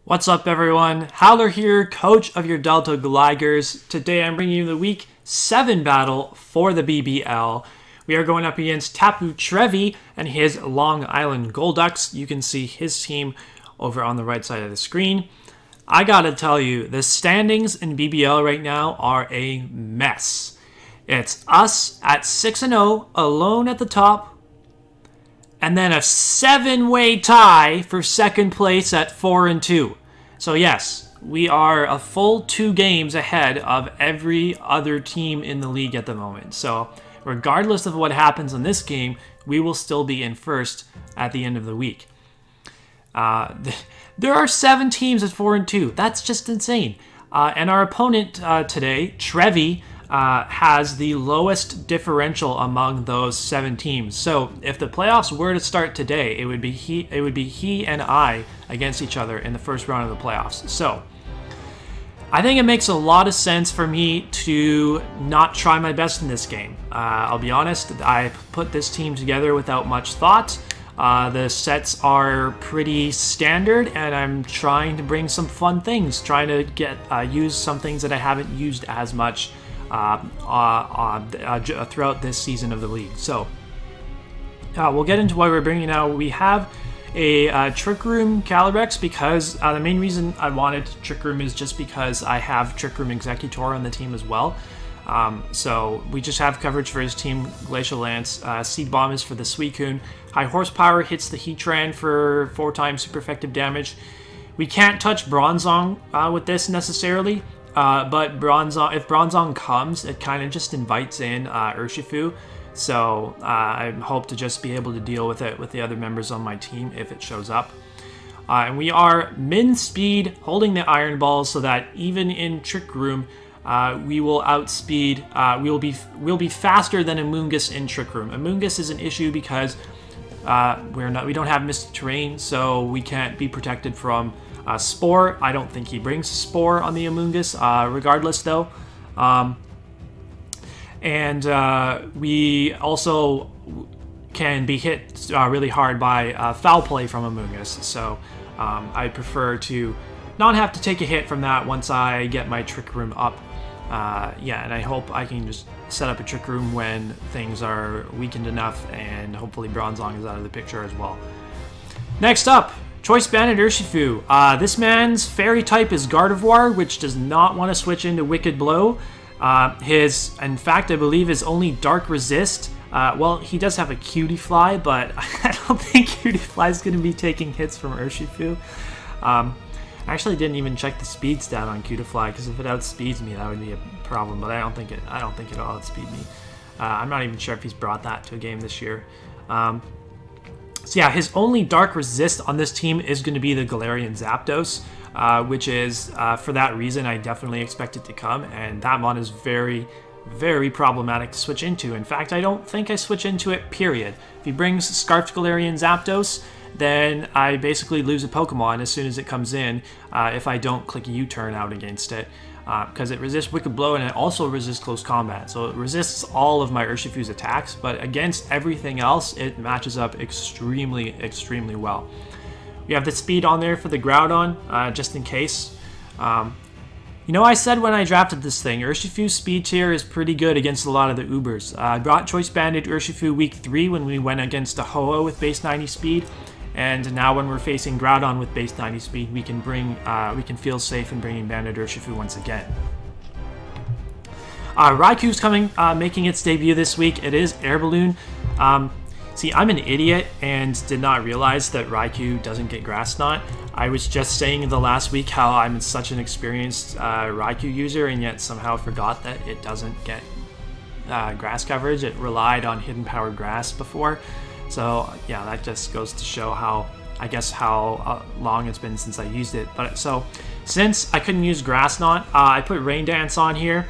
What's up, everyone? Howler here, coach of your Delta Gligars. Today I'm bringing you the Week 7 battle for the BBL. We are going up against Tapu Trevi and his Long Island Golducks. You can see his team over on the right side of the screen. I gotta tell you, the standings in BBL right now are a mess. It's us at 6-0, alone at the top, and then a 7-way tie for second place at 4-2. So yes, we are a full 2 games ahead of every other team in the league at the moment. So regardless of what happens in this game, we will still be in first at the end of the week. There are 7 teams at 4-2. That's just insane. And our opponent today, Trevi, has the lowest differential among those 7 teams. So if the playoffs were to start today, it would be he and I against each other in the first round of the playoffs. So I think it makes a lot of sense for me to not try my best in this game. I'll be honest, I put this team together without much thought. The sets are pretty standard, and I'm trying to bring some fun things, trying to get use some things that I haven't used as much throughout this season of the league. So we'll get into what we're bringing now. We have a Trick Room Calyrex because the main reason I wanted Trick Room is just because I have Trick Room Executor on the team as well. So we just have coverage for his team. Glacial Lance, Seed Bomb is for the Suicune. High Horsepower hits the Heatran for 4 times super effective damage. We can't touch Bronzong with this necessarily. But if Bronzong comes, it kind of just invites in Urshifu. So I hope to just be able to deal with it with the other members on my team if it shows up. And we are min speed, holding the Iron Balls so that even in Trick Room, we will outspeed. We'll be faster than Amoonguss in Trick Room. Amoonguss is an issue because we don't have Mystic Terrain, so we can't be protected from Spore. I don't think he brings Spore on the Amoonguss, regardless though. We also can be hit really hard by Foul Play from Amoonguss, so I prefer to not have to take a hit from that once I get my Trick Room up. Yeah, and I hope I can just set up a Trick Room when things are weakened enough, and hopefully Bronzong is out of the picture as well. Next up, Choice Banded Urshifu. This man's fairy type is Gardevoir, which does not want to switch into Wicked Blow. In fact, I believe his only Dark Resist. Well, he does have a Cutie Fly, but I don't think Cutie Fly is going to be taking hits from Urshifu. I actually didn't even check the speed stat on Cutie Fly, because if it outspeeds me, that would be a problem. But I don't think it'll outspeed me. I'm not even sure if he's brought that to a game this year. So yeah, his only Dark Resist on this team is going to be the Galarian Zapdos, which is, for that reason, I definitely expect it to come, and that mon is very, very problematic to switch into. In fact, I don't think I switch into it, period. If he brings Scarfed Galarian Zapdos, then I basically lose a Pokemon as soon as it comes in if I don't click U-turn out against it. Because it resists Wicked Blow and it also resists Close Combat. So it resists all of my Urshifu's attacks, but against everything else, it matches up extremely, extremely well. We have the speed on there for the Groudon, just in case. You know, I said when I drafted this thing, Urshifu's speed tier is pretty good against a lot of the Ubers. I brought Choice Banded Urshifu Week 3 when we went against a Ho-Oh with base 90 speed. And now when we're facing Groudon with base 90 speed, we can feel safe in bringing Banded Urshifu once again. Raikou's coming, making its debut this week. It is Air Balloon. See, I'm an idiot and did not realize that Raikou doesn't get Grass Knot. I was just saying in the last week how I'm such an experienced Raikou user, and yet somehow forgot that it doesn't get grass coverage. It relied on Hidden Power Grass before. So yeah, that just goes to show how long it's been since I used it. But so since I couldn't use Grass Knot, I put Rain Dance on here.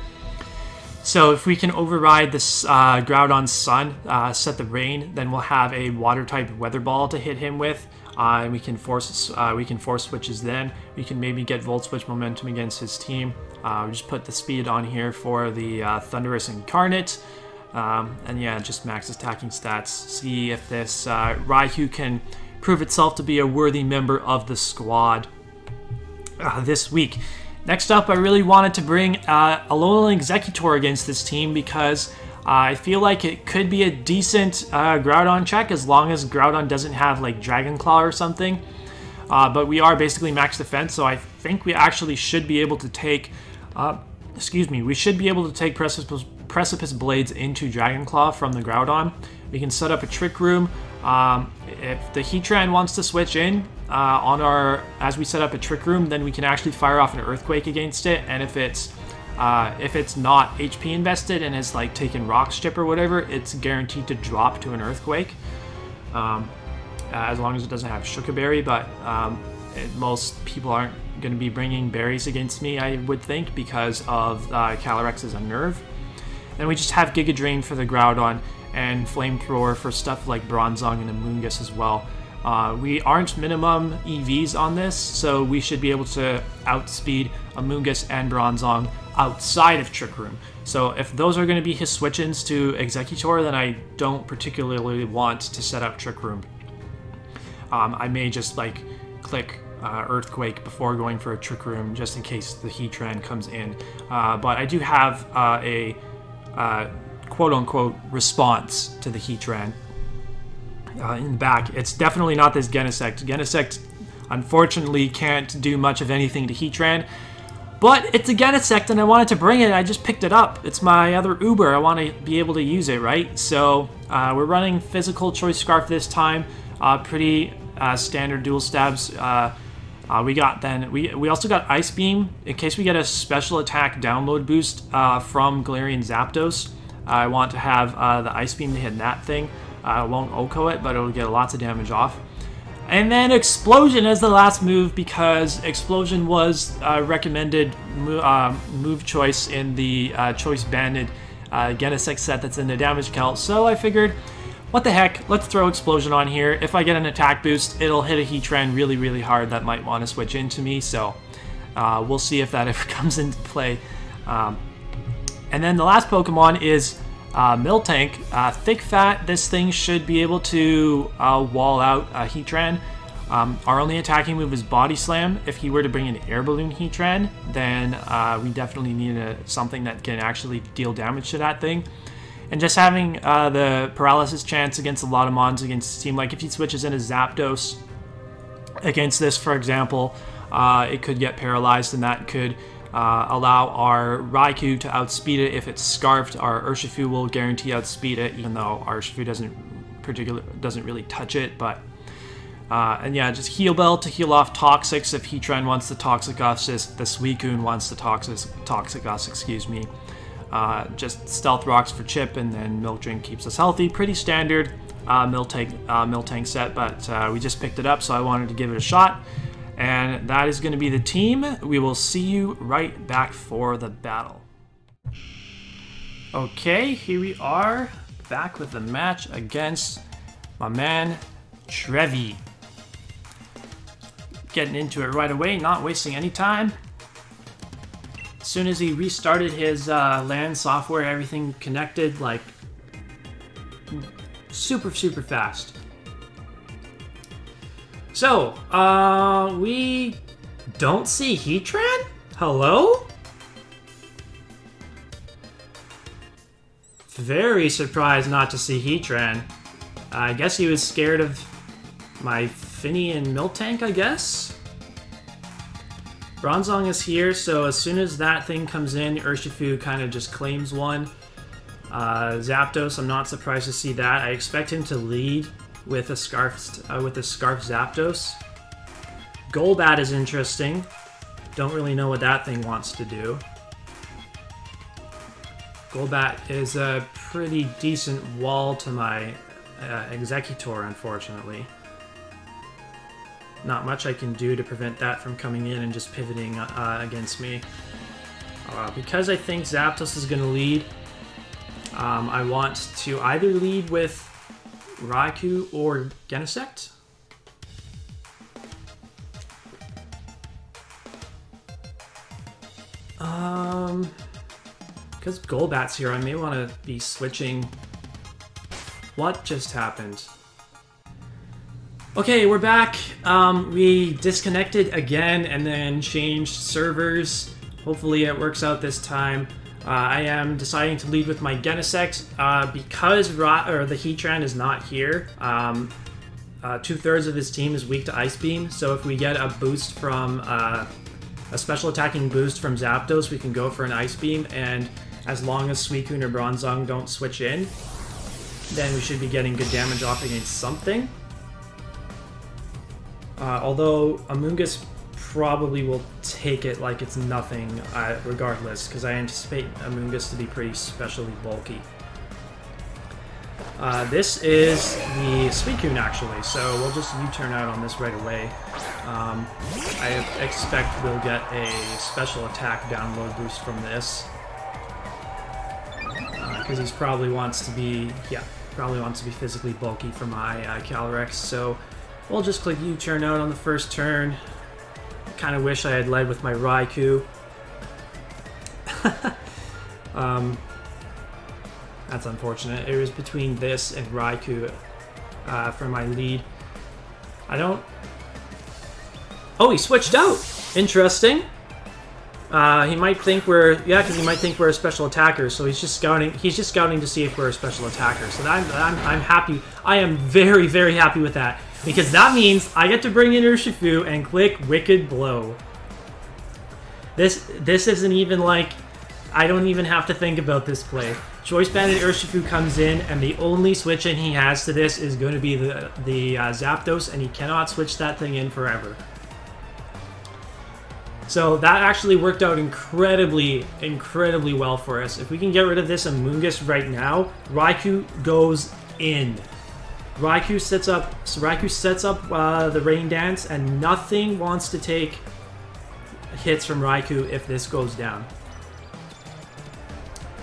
So if we can override this Groudon Sun, set the Rain, then we'll have a Water type Weather Ball to hit him with, and we can force switches. Then we can maybe get Volt Switch momentum against his team. We just put the speed on here for the Thundurus Incarnate. And yeah, just max attacking stats. See if this Raikou can prove itself to be a worthy member of the squad. this week. Next up, I really wanted to bring Alolan Executor against this team because I feel like it could be a decent Groudon check as long as Groudon doesn't have like Dragon Claw or something. But we are basically max defense, so I think we actually should be able to take, we should be able to take Precipice Blades into Dragon Claw from the Groudon. We can set up a Trick Room. If the Heatran wants to switch in as we set up a Trick Room, then we can actually fire off an Earthquake against it. And if it's not HP invested and has like taken Rock Chip or whatever, it's guaranteed to drop to an Earthquake. As long as it doesn't have Sugar Berry, but most people aren't going to be bringing berries against me, I would think, because of Calyrex is a nerve. Then we just have Giga Drain for the Groudon and Flamethrower for stuff like Bronzong and Amoonguss as well. We aren't minimum EVs on this, so we should be able to outspeed Amoonguss and Bronzong outside of Trick Room. So if those are going to be his switch-ins to Executor, then I don't particularly want to set up Trick Room. I may just like click Earthquake before going for a Trick Room just in case the Heatran comes in. But I do have a quote-unquote response to the Heatran in the back. It's definitely not this Genesect. Genesect unfortunately can't do much of anything to Heatran, but it's a Genesect and I wanted to bring it. I just picked it up. It's my other Uber. I want to be able to use it, right? So we're running Physical Choice Scarf this time. Pretty standard dual stabs. We also got Ice Beam in case we get a special attack download boost from Galarian Zapdos. I want to have the Ice Beam to hit that thing. I won't OHKO it, but it'll get lots of damage off. And then Explosion as the last move because Explosion was recommended move choice in the Choice Banded Genesect set that's in the Damage Calc. So I figured, what the heck, let's throw Explosion on here. If I get an attack boost, it'll hit a Heatran really, really hard that might want to switch into me. So we'll see if that ever comes into play. And then the last Pokemon is Miltank. Thick Fat, this thing should be able to wall out Heatran. Our only attacking move is Body Slam. If he were to bring an Air Balloon Heatran, then we definitely need something that can actually deal damage to that thing. And just having the paralysis chance against a lot of mons against the team, like if he switches in a Zapdos against this, for example, it could get paralyzed, and that could allow our Raikou to outspeed it. If it's Scarfed, our Urshifu will guarantee outspeed it, even though our Urshifu doesn't really touch it. But and yeah, just Heal Bell to heal off Toxics if Heatran wants the Toxic Assist, the Suicune wants the Toxic Assist, excuse me. Just Stealth Rocks for Chip, and then Milk Drink keeps us healthy. Pretty standard Miltank set, but we just picked it up, so I wanted to give it a shot. And that is going to be the team. We will see you right back for the battle. Okay, here we are, back with the match against my man, Trevi. Getting into it right away, not wasting any time. As soon as he restarted his LAN software, everything connected like super, super fast. So, we don't see Heatran? Hello? Very surprised not to see Heatran. I guess he was scared of my Finny and Miltank, I guess? Bronzong is here, so as soon as that thing comes in, Urshifu kind of just claims one. Zapdos, I'm not surprised to see that. I expect him to lead with a Scarf Zapdos. Golbat is interesting. Don't really know what that thing wants to do. Golbat is a pretty decent wall to my Executor, unfortunately. Not much I can do to prevent that from coming in and just pivoting against me. Because I think Zapdos is going to lead, I want to either lead with Raikou or Genesect. Because Golbat's here, I may want to be switching. What just happened? Okay, we're back. We disconnected again and then changed servers. Hopefully it works out this time. I am deciding to lead with my Genesect because the Heatran is not here. 2/3 of his team is weak to Ice Beam, so if we get a boost from a special attacking boost from Zapdos, we can go for an Ice Beam, and as long as Suicune or Bronzong don't switch in, then we should be getting good damage off against something. Although Amoonguss probably will take it like it's nothing regardless, because I anticipate Amoonguss to be pretty specially bulky. This is the Suicune actually, so we'll just U-turn out on this right away. I expect we'll get a special attack download boost from this. Because he probably wants to be, physically bulky for my Calyrex, so we'll just click U-turn out on the first turn. Kind of wish I had led with my Raikou. That's unfortunate. It was between this and Raikou for my lead. Oh, he switched out! Interesting. He might think because he might think we're a special attacker, so he's just scouting to see if we're a special attacker. So I'm happy. I am very, very happy with that. Because that means I get to bring in Urshifu and click Wicked Blow. This isn't even like... I don't even have to think about this play. Choice Banded Urshifu comes in, and the only switch in he has to this is going to be the Zapdos, and he cannot switch that thing in forever. So that actually worked out incredibly, incredibly well for us. If we can get rid of this Amoonguss right now, Raikou goes in. Raikou sets up the Rain Dance, and nothing wants to take hits from Raikou if this goes down.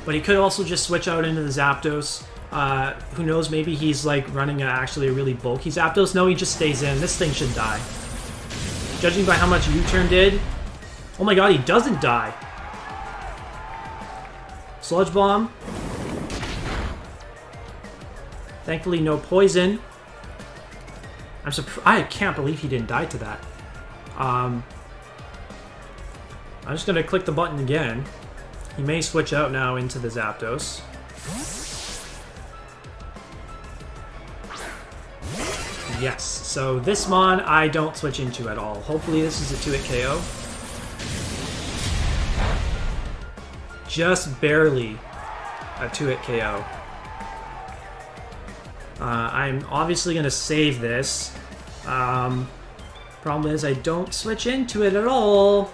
But he could also just switch out into the Zapdos. Who knows, maybe he's like running actually a really bulky Zapdos. No, he just stays in. This thing should die. Judging by how much U-turn did... Oh my god, he doesn't die! Sludge Bomb. Thankfully, no poison. I can't believe he didn't die to that. I'm just gonna click the button again. He may switch out now into the Zapdos. Yes, so this Mon I don't switch into at all. Hopefully this is a 2-hit KO. Just barely a 2-hit KO. I'm obviously going to save this. Problem is I don't switch into it at all.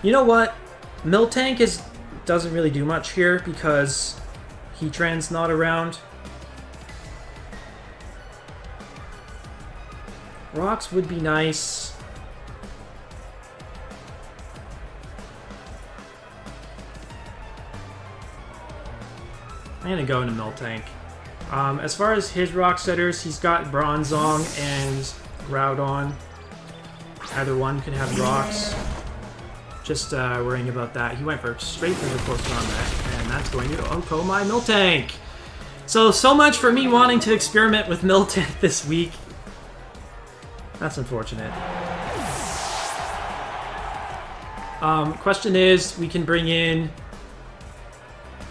You know what? Miltank doesn't really do much here because Heatran's not around. Rocks would be nice. I'm gonna go into Miltank. As far as his rock setters, he's got Bronzong and Groudon. Either one could have rocks. Just worrying about that. He went straight for the close combat, and that's going to Oko my Miltank. So much for me wanting to experiment with Miltank this week. That's unfortunate. Question is, we can bring in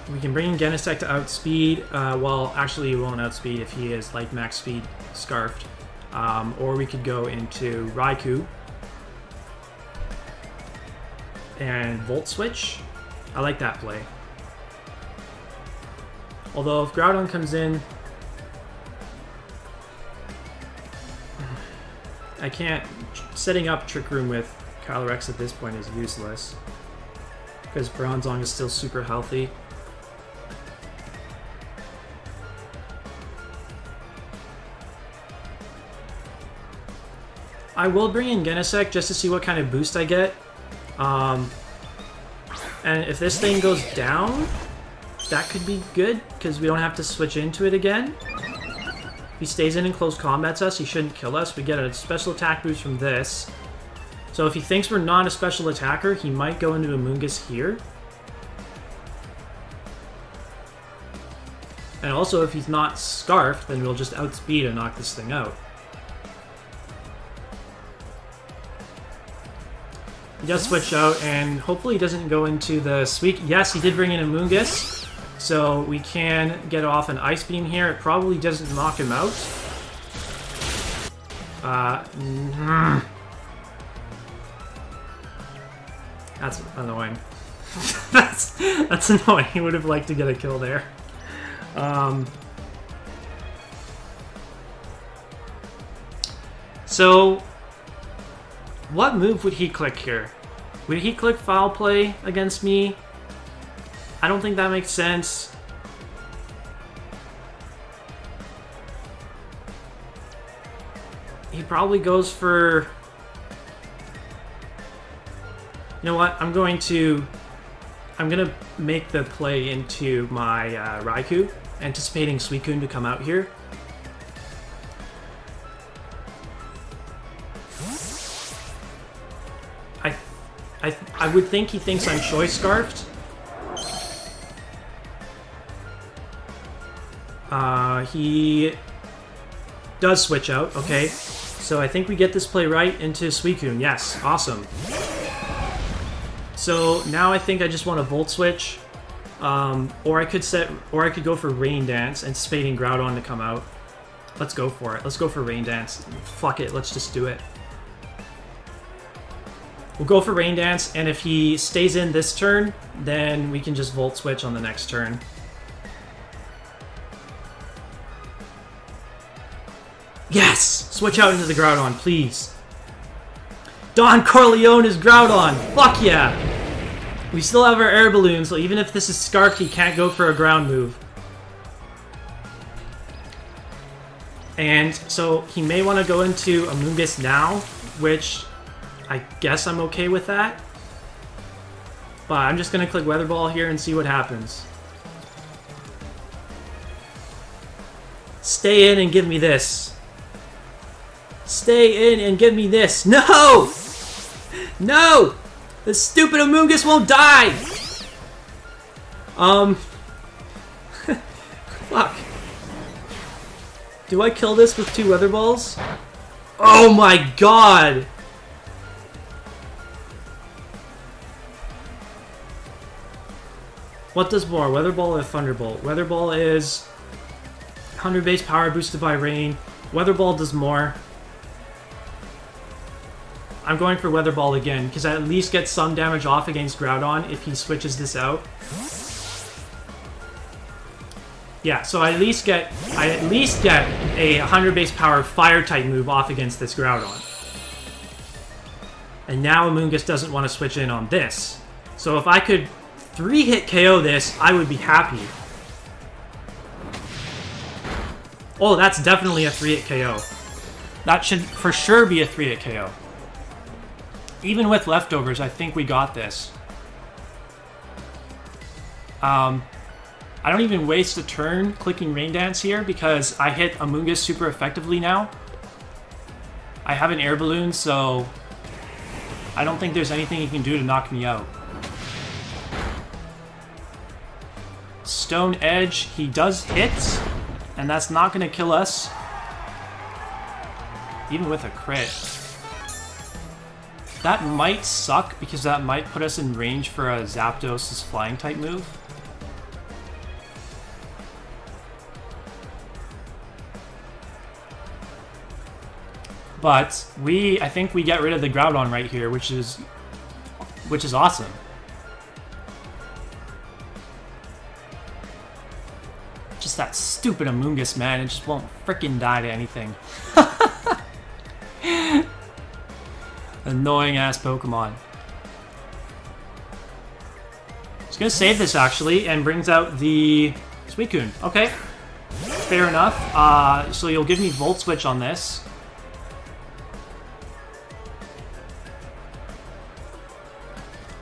Genesect to outspeed. Well, actually, he won't outspeed if he is like max speed scarfed. Or we could go into Raikou and Volt Switch. I like that play. Although if Groudon comes in, I can't. Setting up Trick Room with Calyrex at this point is useless because Bronzong is still super healthy. I will bring in Genesect just to see what kind of boost I get. And if this thing goes down, that could be good, because we don't have to switch into it again. If he stays in and close combats us, he shouldn't kill us. We get a special attack boost from this. So if he thinks we're not a special attacker, he might go into Amoonguss here. And also, if he's not Scarfed, then we'll just outspeed and knock this thing out. He does switch out, and hopefully he doesn't go into the Sweet... Yes, he did bring in a Moongus, so we can get off an Ice Beam here. It probably doesn't knock him out. That's annoying. that's annoying. He would have liked to get a kill there. So, what move would he click here? Would he click Foul Play against me? I don't think that makes sense. He probably goes for... You know what? I'm gonna make the play into my Raikou, anticipating Suicune to come out here. I would think he thinks I'm Choice Scarfed. He does switch out, okay. So I think we get this play right into Suicune. Yes, awesome. So now I think I just want to Volt Switch, or I could go for Rain Dance, anticipating Groudon to come out. Let's go for it. Let's go for Rain Dance. Fuck it, let's just do it. We'll go for Rain Dance, and if he stays in this turn, then we can just Volt Switch on the next turn. Yes! Switch out into the Groudon, please. Don Corleone is Groudon! Fuck yeah! We still have our Air Balloon, so even if this is Scarfed, he can't go for a ground move. And so he may want to go into Amoonguss now, which I guess I'm okay with that. But I'm just going to click Weather Ball here and see what happens. Stay in and give me this. Stay in and give me this. No! No! The stupid Amoonguss won't die! Fuck. Do I kill this with 2 Weather Balls? Oh my god! What does more, Weather Ball or Thunderbolt? Weather Ball is 100 base power boosted by rain. Weather Ball does more. I'm going for Weather Ball again, because I at least get some damage off against Groudon if he switches this out. Yeah, so I at least get a 100 base power fire type move off against this Groudon. And now Amoonguss doesn't want to switch in on this. So if I could 3-hit KO this, I would be happy. Oh, that's definitely a 3-hit KO. That should for sure be a 3-hit KO. Even with leftovers, I think we got this. I don't even waste a turn clicking Rain Dance here because I hit Amoonguss super effectively now. I have an Air Balloon, so I don't think there's anything he can do to knock me out. Stone Edge, he does hit, and that's not going to kill us. Even with a crit. That might suck, because that might put us in range for a Zapdos' flying type move. But I think we get rid of the Groudon right here, which is awesome. Just that stupid Amoonguss, man, it just won't frickin' die to anything. Annoying ass Pokemon. Just gonna save this actually, and brings out the Suicune. Okay, fair enough. So you'll give me Volt Switch on this.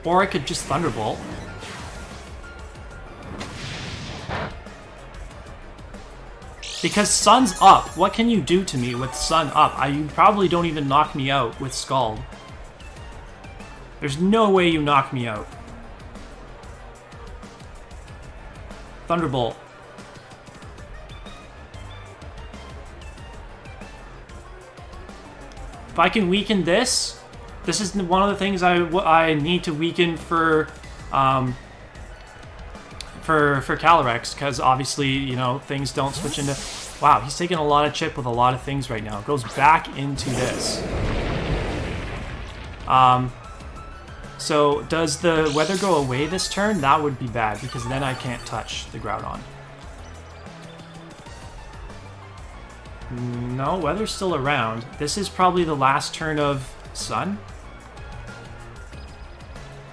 Or I could just Thunderbolt. Because Sun's up. What can you do to me with Sun up? You probably don't even knock me out with Scald. There's no way you knock me out. Thunderbolt. If I can weaken this, this is one of the things I need to weaken for Calyrex, because obviously, you know, things don't switch into... Wow, he's taking a lot of chip with a lot of things right now. It goes back into this. So does the weather go away this turn? That would be bad, because then I can't touch the Groudon. No, weather's still around. This is probably the last turn of Sun.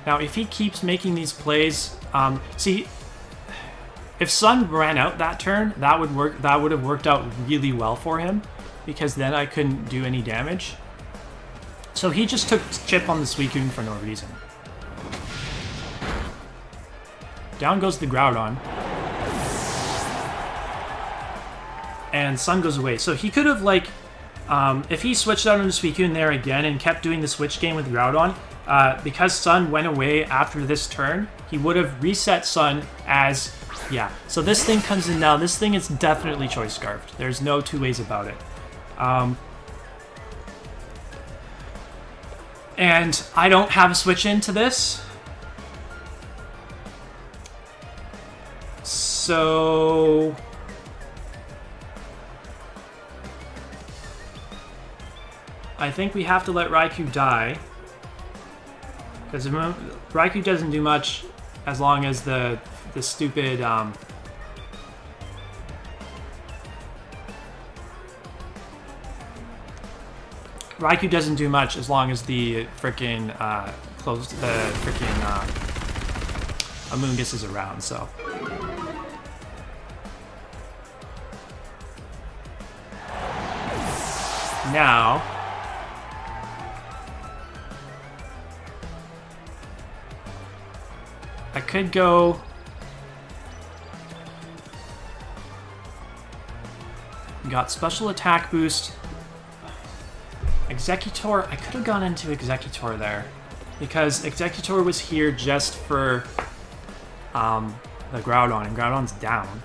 Now, if he keeps making these plays, see, if Sun ran out that turn, that would work. That would have worked out really well for him, because then I couldn't do any damage. So he just took chip on the Suicune for no reason. Down goes the Groudon. And Sun goes away. So he could have, like, if he switched out into Suicune there again and kept doing the switch game with Groudon, because Sun went away after this turn, he would have reset Sun as, yeah. So this thing comes in now. This thing is definitely Choice Scarfed. There's no two ways about it. And I don't have a switch into this. So... I think we have to let Raikou die. Because Raikou doesn't do much as long as the stupid... Raikou doesn't do much as long as the frickin' Amoonguss is around, so. Now, I could go... Got special attack boost. Executor, I could have gone into Executor there, because Executor was here just for the Groudon, and Groudon's down.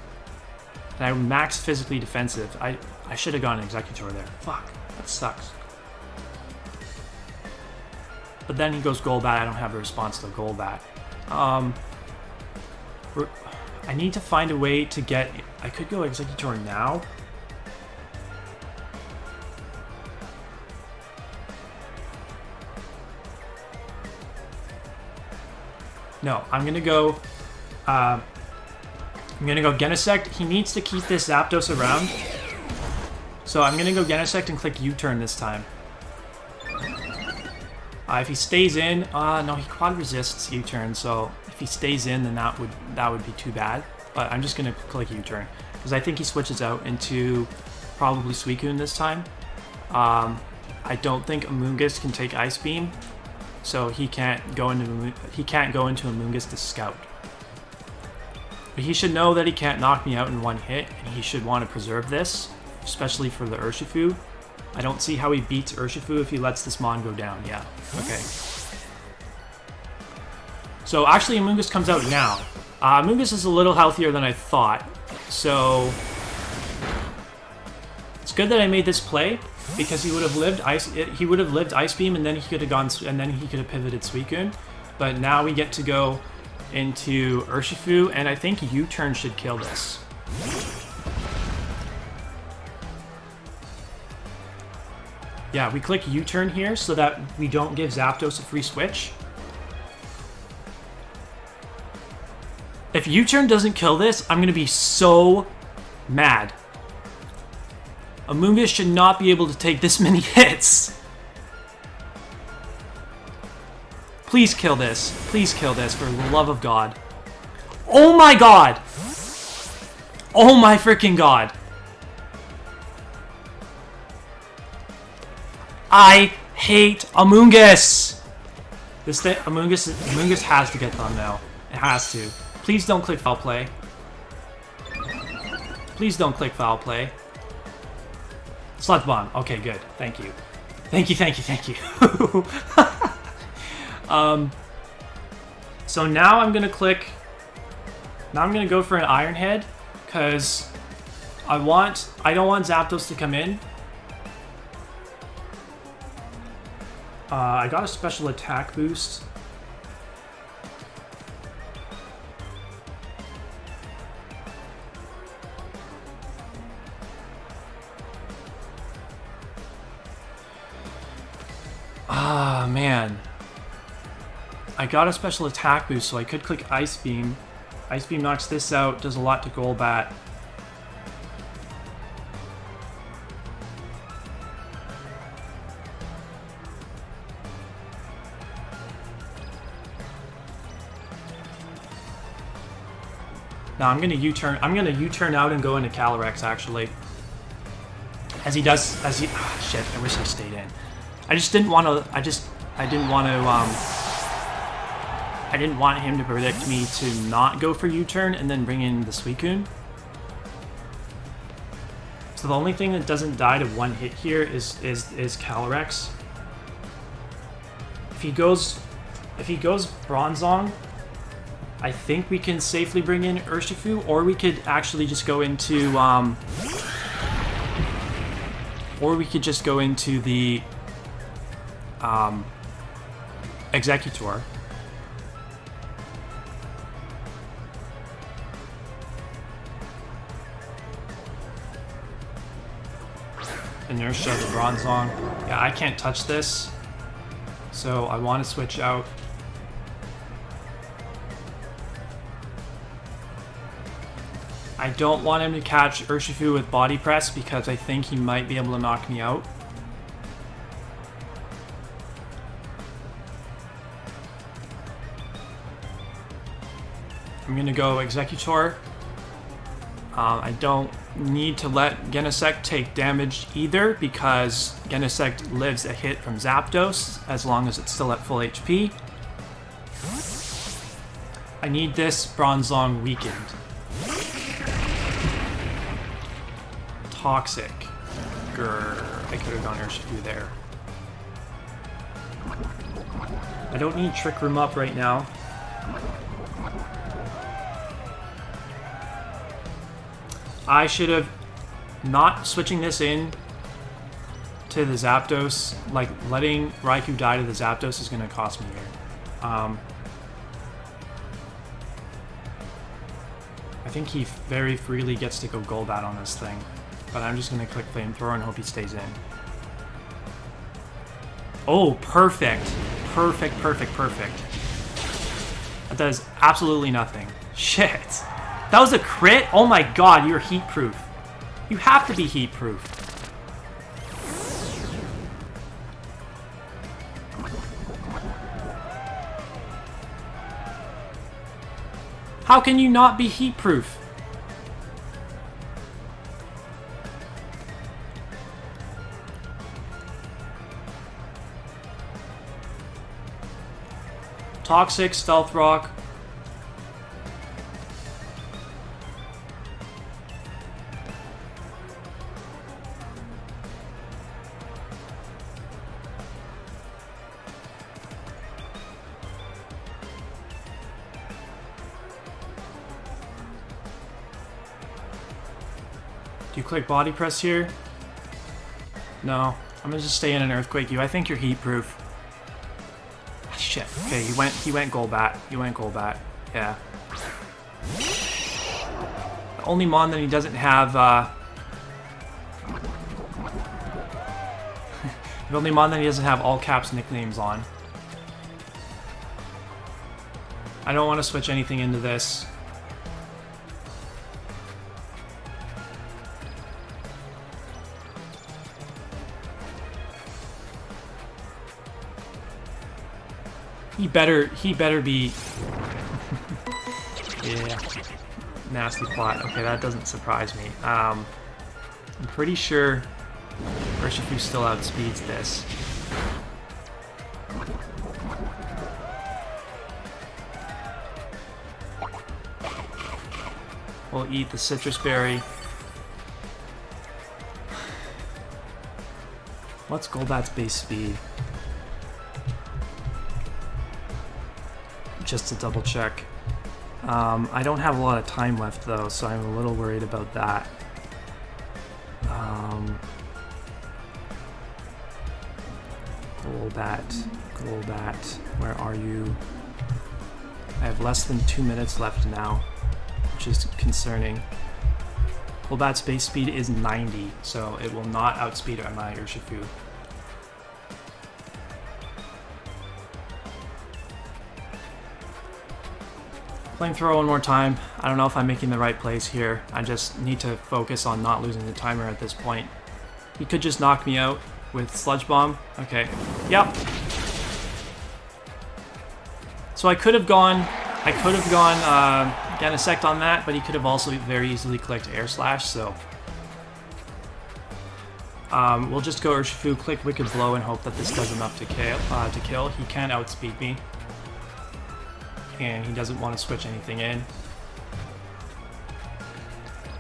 And I'm max physically defensive. I should have gone Executor there. Fuck, that sucks. But then he goes Golbat, I don't have a response to Golbat. I need to find a way to get... I could go Executor now. No, I'm gonna go Genesect. He needs to keep this Zapdos around. So I'm gonna go Genesect and click U-turn this time. If he stays in, no, he quad resists U-turn, so if he stays in, then that would be too bad. But I'm just gonna click U-turn, because I think he switches out into probably Suicune this time. I don't think Amoonguss can take Ice Beam. So he can't go into Amoonguss to scout. But he should know that he can't knock me out in one hit, and he should want to preserve this, especially for the Urshifu. I don't see how he beats Urshifu if he lets this Mon go down. Yeah, okay. So actually Amoonguss comes out now. Amoonguss is a little healthier than I thought, so it's good that I made this play, because he would have lived Ice Beam, and then he could have pivoted Suicune. But now we get to go into Urshifu, and I think U-turn should kill this. Yeah, we click U-turn here so that we don't give Zapdos a free switch. If U-turn doesn't kill this, I'm gonna be so mad. Amoonguss should not be able to take this many hits. Please kill this. Please kill this, for the love of God. Oh my God! Oh my freaking God! I hate Amoonguss! This thing, Amoonguss has to get done now. It has to. Please don't click foul play. Please don't click foul play. Sludge Bomb. Okay, good. Thank you. Thank you, thank you, thank you. So now I'm gonna click... Now I'm gonna go for an Iron Head, because I don't want Zapdos to come in. I got a special attack boost. Ah, man. I got a special attack boost, so I could click Ice Beam. Ice Beam knocks this out, does a lot to Golbat. Now I'm gonna U-turn. I'm gonna U-turn out and go into Calyrex actually. As he does, shit! I wish I stayed in. I just didn't want to. I didn't want to. I didn't want him to predict me to not go for U-turn and then bring in the Suicune. So the only thing that doesn't die to one hit here is Calyrex. If he goes Bronzong, I think we can safely bring in Urshifu, or we could actually just go into the Executor. Inertia, the Bronzong. Yeah, I can't touch this, so I want to switch out. I don't want him to catch Urshifu with Body Press because I think he might be able to knock me out. I'm going to go Executor. I don't need to let Genesect take damage either because Genesect lives a hit from Zapdos as long as it's still at full HP. I need this Bronzong weakened. Toxic. Grr. I could have gone Urshifu there. I don't need Trick Room up right now. I should have not switching this in to the Zapdos. Like, letting Raikou die to the Zapdos is going to cost me here. I think he very freely gets to go Golbat on this thing. But I'm just going to click Flamethrower and hope he stays in. Oh, perfect. Perfect, perfect, perfect. That does absolutely nothing. Shit. That was a crit? Oh my god, you're heat-proof. You have to be heat-proof. How can you not be heat-proof? Toxic, Stealth Rock. Do you click Body Press here? No. I'm gonna just stay in an Earthquake you. I think you're heat proof. Shit. Okay, he went Golbat. He went Golbat. Yeah. The only Mon that he doesn't have the only Mon that he doesn't have all caps nicknames on. I don't want to switch anything into this. He better be... Yeah. Nasty plot. Okay, that doesn't surprise me. I'm pretty sure Urshifu still outspeeds this. We'll eat the Citrus Berry. What's Golbat's base speed? Just to double check. I don't have a lot of time left though, so I'm a little worried about that. Golbat, where are you? I have less than 2 minutes left now, which is concerning. Golbat's base speed is 90, so it will not outspeed my Urshifu. Flamethrower one more time. I don't know if I'm making the right plays here. I just need to focus on not losing the timer at this point. He could just knock me out with Sludge Bomb. Okay. Yep. So I could have gone Genesect on that, but he could have also very easily clicked Air Slash, so we'll just go Urshifu, click Wicked Blow, and hope that this does enough to kill. He can outspeed me, and he doesn't want to switch anything in.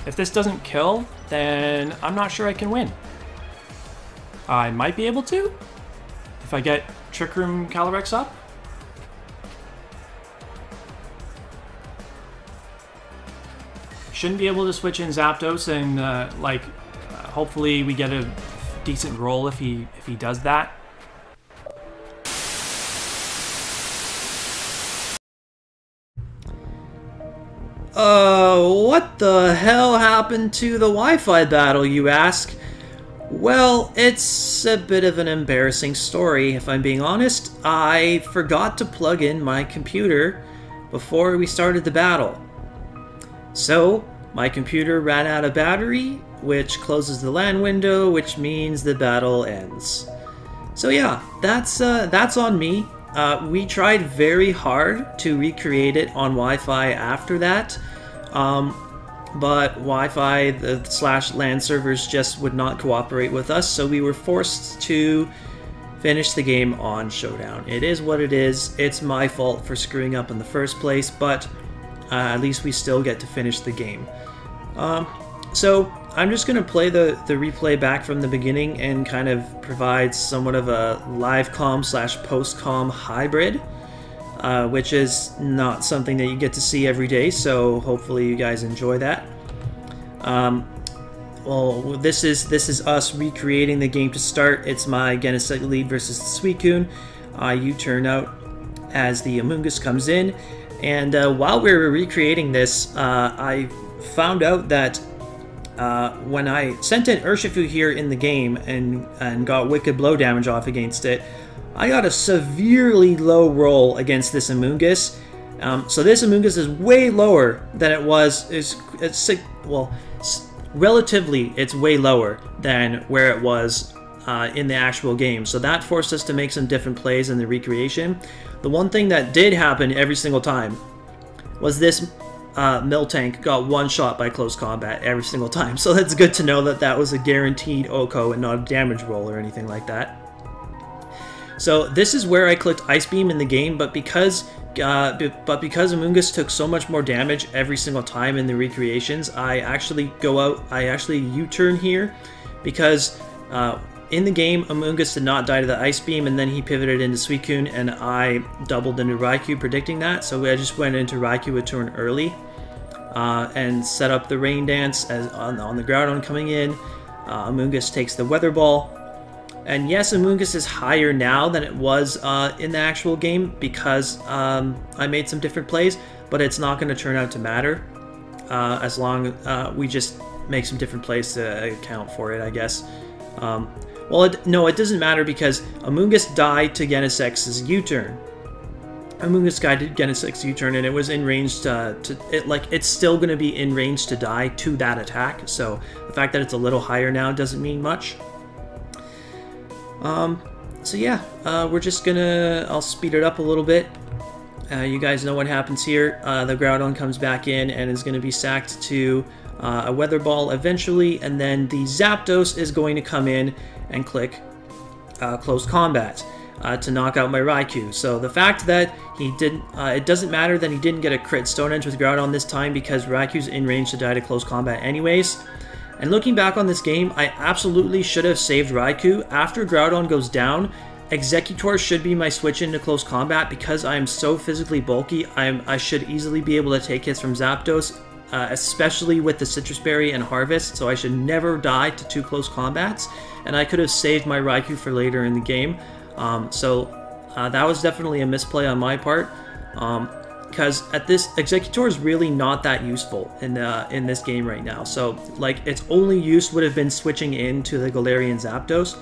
If this doesn't kill, then I'm not sure I can win. I might be able to if I get Trick Room Calyrex up. Shouldn't be able to switch in Zapdos, and hopefully we get a decent roll if he does that. What the hell happened to the Wi-Fi battle, you ask? Well, it's a bit of an embarrassing story, if I'm being honest. I forgot to plug in my computer before we started the battle. So, my computer ran out of battery, which closes the LAN window, which means the battle ends. So yeah, that's on me. We tried very hard to recreate it on Wi-Fi after that, but Wi-Fi / LAN servers just would not cooperate with us, so we were forced to finish the game on Showdown. It is what it is. It's my fault for screwing up in the first place, but at least we still get to finish the game. So I'm just going to play the replay back from the beginning and kind of provide somewhat of a live comm / post comm hybrid, which is not something that you get to see every day, so hopefully you guys enjoy that. Well, this is us recreating the game to start. It's my Genesect lead versus the Suicune. You turn out as the Amoonguss comes in, and while we were recreating this, I found out that when I sent in Urshifu here in the game and got Wicked Blow damage off against it, I got a severely low roll against this Amoonguss. So this Amoonguss is way lower than it was. Relatively, it's way lower than where it was in the actual game. So that forced us to make some different plays in the recreation. The one thing that did happen every single time was this Miltank got one shot by close combat every single time. So that's good to know that that was a guaranteed OHKO and not a damage roll or anything like that. So this is where I clicked Ice Beam in the game, but because Amoonguss took so much more damage every single time in the recreations, I actually U-turn here, because in the game Amoonguss did not die to the Ice Beam, and then he pivoted into Suicune, and I doubled into Raikou predicting that, so I just went into Raikou a turn early and set up the Rain Dance as on the Groudon coming in. Amoonguss takes the Weather Ball. And yes, Amoonguss is higher now than it was in the actual game because I made some different plays, but it's not going to turn out to matter as long as we just make some different plays to account for it, I guess. No, it doesn't matter because Amoonguss died to Genesect's U-turn. Amoonguss died to Genesect's U-turn, and it was in range it's still going to be in range to die to that attack, so the fact that it's a little higher now doesn't mean much. So yeah, we're just gonna, I'll speed it up a little bit. You guys know what happens here. The Groudon comes back in and is gonna be sacked to a Weather Ball eventually, and then the Zapdos is going to come in and click Close Combat to knock out my Raikou. So the fact that he didn't, it doesn't matter that he didn't get a crit Stone Edge with Groudon this time because Raikou's in range to die to Close Combat anyways. And looking back on this game, I absolutely should have saved Raikou. After Groudon goes down, Exeggutor should be my switch into close combat because I am so physically bulky. I should easily be able to take hits from Zapdos, especially with the Citrus Berry and Harvest, so I should never die to 2 close combats. And I could have saved my Raikou for later in the game. That was definitely a misplay on my part, because at this Executor is really not that useful in this game right now. So like its only use would have been switching into the Galarian Zapdos.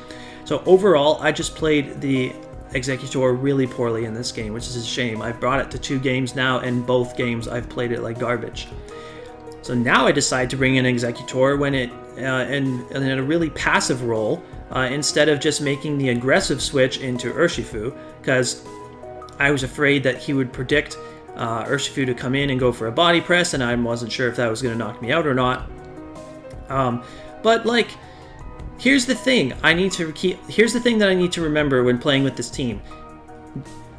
So overall, I just played the Executor really poorly in this game, which is a shame. I've brought it to 2 games now, and both games I've played it like garbage. So now I decide to bring in Executor when it in a really passive role, instead of just making the aggressive switch into Urshifu, because I was afraid that he would predict Urshifu to come in and go for a body press, and I wasn't sure if that was going to knock me out or not. But like, here's the thing that I need to remember when playing with this team.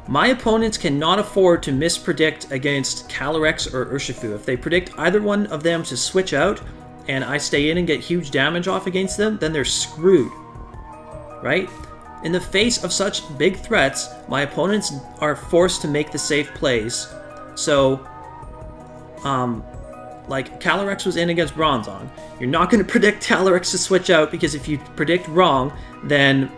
My opponents cannot afford to mispredict against Calyrex or Urshifu. If they predict either one of them to switch out, and I stay in and get huge damage off against them, then they're screwed, right? In the face of such big threats, my opponents are forced to make the safe plays. So, like Calyrex was in against Bronzong. You're not going to predict Calyrex to switch out, because if you predict wrong, then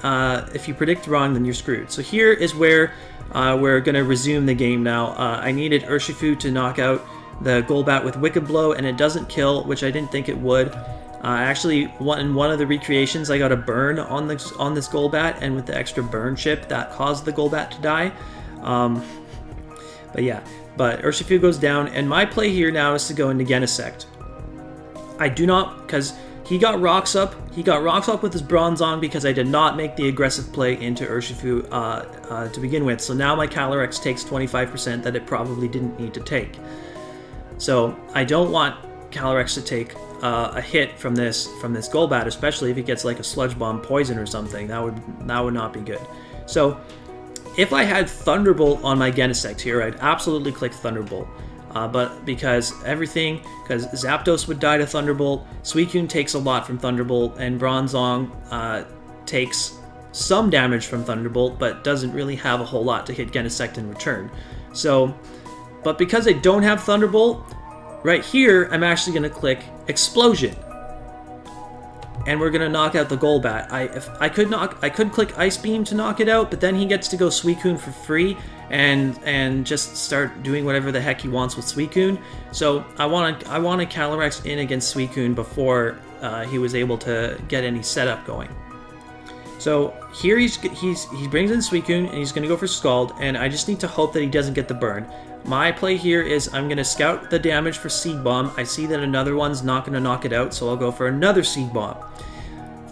you're screwed. So here is where we're going to resume the game now. I needed Urshifu to knock out the Golbat with Wicked Blow, and it doesn't kill, which I didn't think it would. Actually, in one of the recreations, I got a burn on this Golbat, and with the extra burn chip, that caused the Golbat to die. But yeah, Urshifu goes down, and my play here now is to go into Genesect. I do not, because he got Rocks Up. He got Rocks Up with his Bronzong because I did not make the aggressive play into Urshifu to begin with. So now my Calyrex takes 25% that it probably didn't need to take. So I don't want Calyrex to take a hit from this Golbat, especially if he gets like a Sludge Bomb Poison or something. That would not be good. So if I had Thunderbolt on my Genesect here, I'd absolutely click Thunderbolt. But because Zapdos would die to Thunderbolt, Suicune takes a lot from Thunderbolt, and Bronzong takes some damage from Thunderbolt, but doesn't really have a whole lot to hit Genesect in return. So, but because I don't have Thunderbolt, right here, I'm actually going to click Explosion. And we're going to knock out the Golbat. I could click Ice Beam to knock it out, but then he gets to go Suicune for free and just start doing whatever the heck he wants with Suicune. So I wanted Calyrex in against Suicune before he was able to get any setup going. So here he brings in Suicune, and he's going to go for Scald, and I just need to hope that he doesn't get the burn. My play here is I'm going to scout the damage for Seed Bomb. I see that another one's not going to knock it out, so I'll go for another Seed Bomb.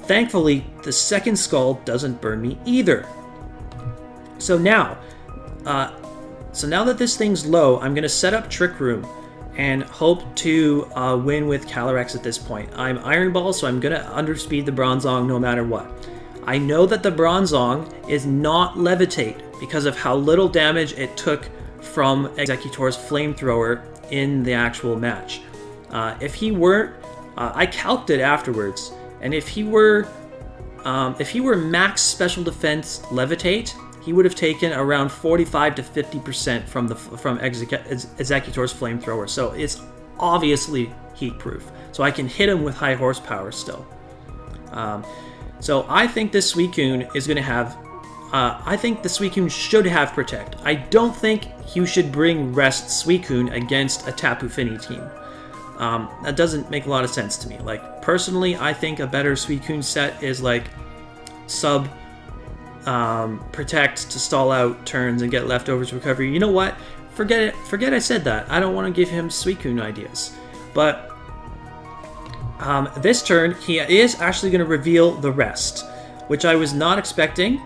Thankfully, the second Scald doesn't burn me either. So now that this thing's low, I'm going to set up Trick Room and hope to win with Calyrex at this point. I'm Iron Ball, so I'm going to underspeed the Bronzong no matter what. I know that the Bronzong is not Levitate because of how little damage it took from Executor's Flamethrower in the actual match. If he weren't, I calced it afterwards, and if he were max special defense Levitate, he would have taken around 45 to 50% from Executor's Flamethrower. So it's obviously heat proof. So I can hit him with high horsepower still. So I think this Suicune is going to have. I think the Suicune should have Protect. I don't think you should bring Rest Suicune against a Tapu Fini team. That doesn't make a lot of sense to me. Like, personally, I think a better Suicune set is like sub Protect to stall out turns and get leftovers recovery. You know what? Forget it. Forget I said that. I don't want to give him Suicune ideas. But this turn, he is actually going to reveal the Rest, which I was not expecting.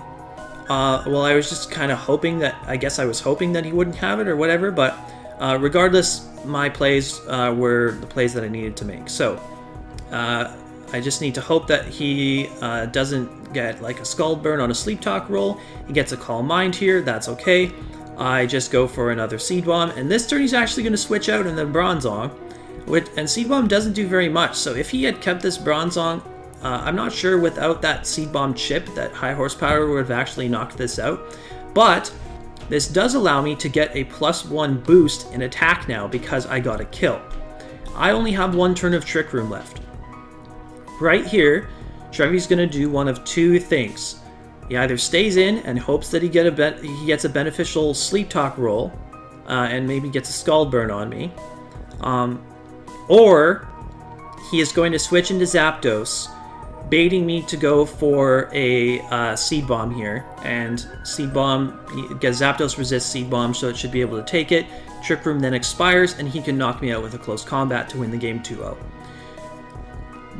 Well, I was just kind of hoping that, I guess I was hoping that he wouldn't have it or whatever, but regardless, my plays were the plays that I needed to make. So, I just need to hope that he doesn't get like a Scald Burn on a Sleep Talk roll. He gets a Calm Mind here, that's okay. I just go for another Seed Bomb, and this turn he's actually going to switch out and then Bronzong, and Seed Bomb doesn't do very much, so if he had kept this Bronzong, I'm not sure without that Seed Bomb chip that high horsepower would have actually knocked this out, but this does allow me to get a +1 boost in attack now because I got a kill. I only have one turn of Trick Room left. Right here, Trevi's going to do one of two things. He either stays in and hopes that he gets a beneficial sleep talk roll, and maybe gets a Scald Burn on me, or he is going to switch into Zapdos, baiting me to go for a Seed Bomb here, and Seed Bomb, because Zapdos resists Seed Bomb, so it should be able to take it. Trick Room then expires, and he can knock me out with a close combat to win the game 2-0.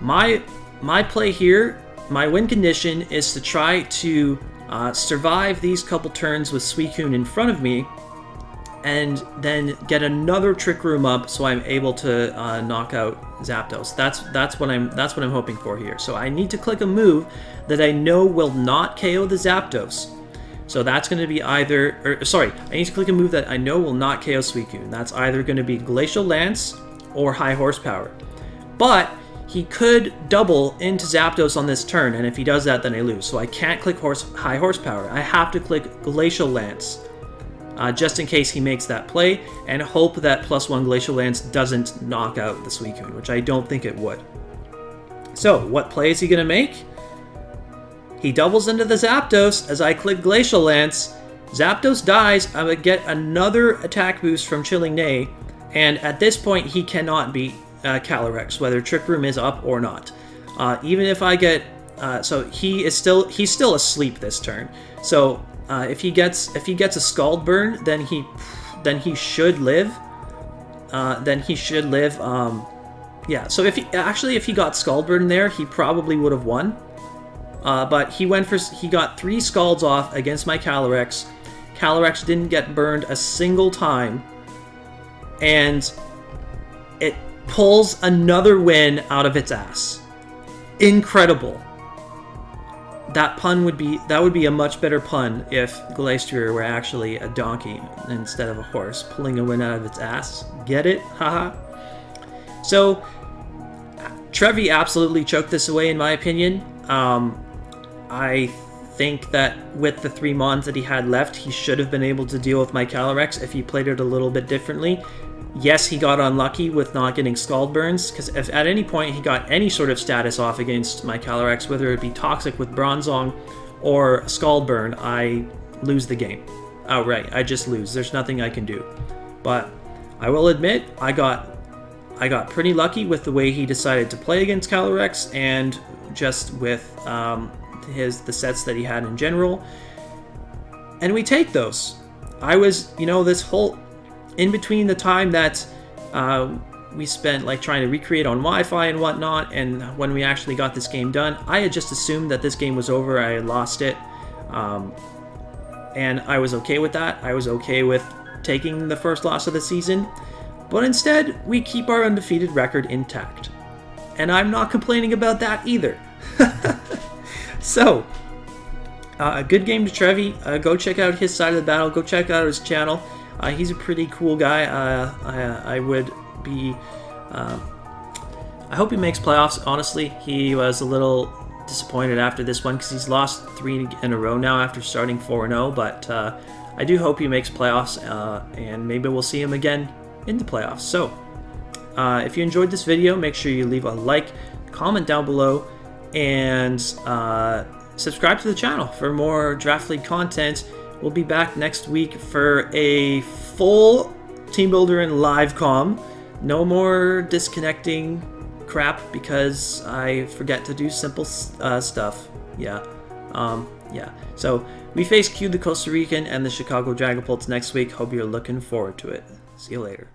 My play here, my win condition, is to try to survive these couple turns with Suicune in front of me, and then get another Trick Room up so I'm able to knock out Zapdos. That's what I'm hoping for here. So I need to click a move that I know will not KO the Zapdos. So that's going to be either, I need to click a move that I know will not KO Suicune. That's either going to be Glacial Lance or High Horsepower. But he could double into Zapdos on this turn, and if he does that, then I lose. So I can't click High Horsepower. I have to click Glacial Lance, just in case he makes that play, and hope that +1 Glacial Lance doesn't knock out the Suicune, which I don't think it would. So, what play is he going to make? He doubles into the Zapdos as I click Glacial Lance. Zapdos dies, I would get another attack boost from Chilling Neigh, and at this point he cannot beat Calyrex, whether Trick Room is up or not. Even if I get... so he's still asleep this turn. So if he gets a Scald Burn, then he should live. Yeah. So if he got Scald Burn there, he probably would have won. But he got 3 Scalds off against my Calyrex. Calyrex didn't get burned a single time, and it pulls another win out of its ass. Incredible. That would be a much better pun if Glacier were actually a donkey instead of a horse, pulling a win out of its ass. Get it? Haha. So, Trevi absolutely choked this away in my opinion. I think that with the 3 Mons that he had left, he should have been able to deal with my Calyrex if he played it a little bit differently. Yes, he got unlucky with not getting Scald Burns, because if at any point he got any sort of status off against my Calyrex, whether it be Toxic with Bronzong or Scald Burn, I lose the game outright. I just lose. There's nothing I can do. But I will admit, I got pretty lucky with the way he decided to play against Calyrex, and just with the sets that he had in general. And we take those. I was, this whole... in between the time that we spent trying to recreate on Wi-Fi and whatnot, and when we actually got this game done, I had just assumed that this game was over. I had lost it, and I was okay with that. I was okay with taking the first loss of the season, but instead we keep our undefeated record intact, and I'm not complaining about that either. So, a good game to Trevi. Go check out his side of the battle. Go check out his channel. He's a pretty cool guy. I would be... I hope he makes playoffs, honestly. He was a little disappointed after this one because he's lost 3 in a row now after starting 4-0, but I do hope he makes playoffs, and maybe we'll see him again in the playoffs. So, if you enjoyed this video, make sure you leave a like, comment down below, and subscribe to the channel for more Draft League content. We'll be back next week for a full Team Builder and live comm. No more disconnecting crap because I forget to do simple stuff. Yeah. Yeah. So we face Q the Costa Rican and the Chicago Dragapults next week. Hope you're looking forward to it. See you later.